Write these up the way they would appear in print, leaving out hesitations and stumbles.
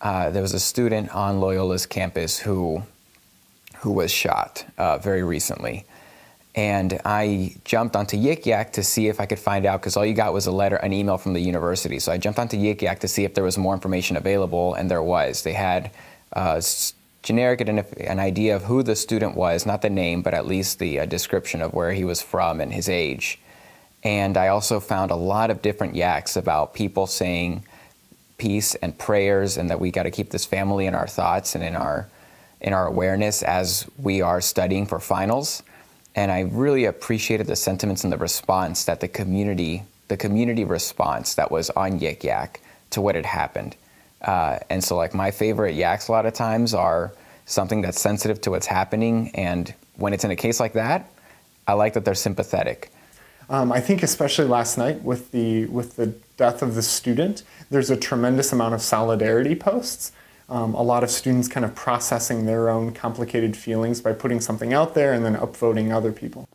there was a student on Loyola's campus who was shot very recently. And I jumped onto YikYak to see if I could find out, because all you got was an email from the university. So I jumped onto YikYak to see if there was more information available, and there was. They had generic an idea of who the student was, not the name, but at least the description of where he was from and his age. And I also found a lot of different yaks about people saying peace and prayers, and that we got to keep this family in our thoughts and in our awareness as we are studying for finals. And I really appreciated the sentiments and the response that the community response that was on YikYak to what had happened. And so, like, my favorite yaks a lot of times are something that's sensitive to what's happening. And when it's in a case like that, I like that they're sympathetic. I think especially last night with the death of the student, there's a tremendous amount of solidarity posts. A lot of students kind of processing their own complicated feelings by putting something out there and then upvoting other people.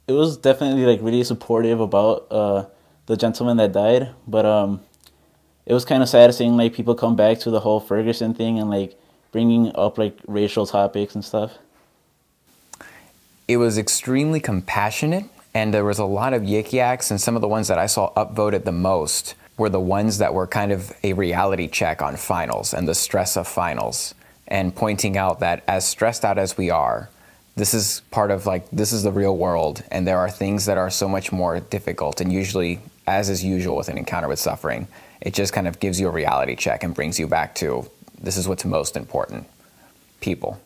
It was definitely like really supportive about the gentleman that died, but it was kind of sad seeing like people come back to the whole Ferguson thing and like bringing up like racial topics and stuff. It was extremely compassionate, and there was a lot of YikYaks, and some of the ones that I saw upvoted the most were the ones that were kind of a reality check on finals and the stress of finals, and pointing out that as stressed out as we are, this is part of, like, this is the real world, and there are things that are so much more difficult, and usually, as is usual with an encounter with suffering, it just kind of gives you a reality check and brings you back to, this is what's most important, people.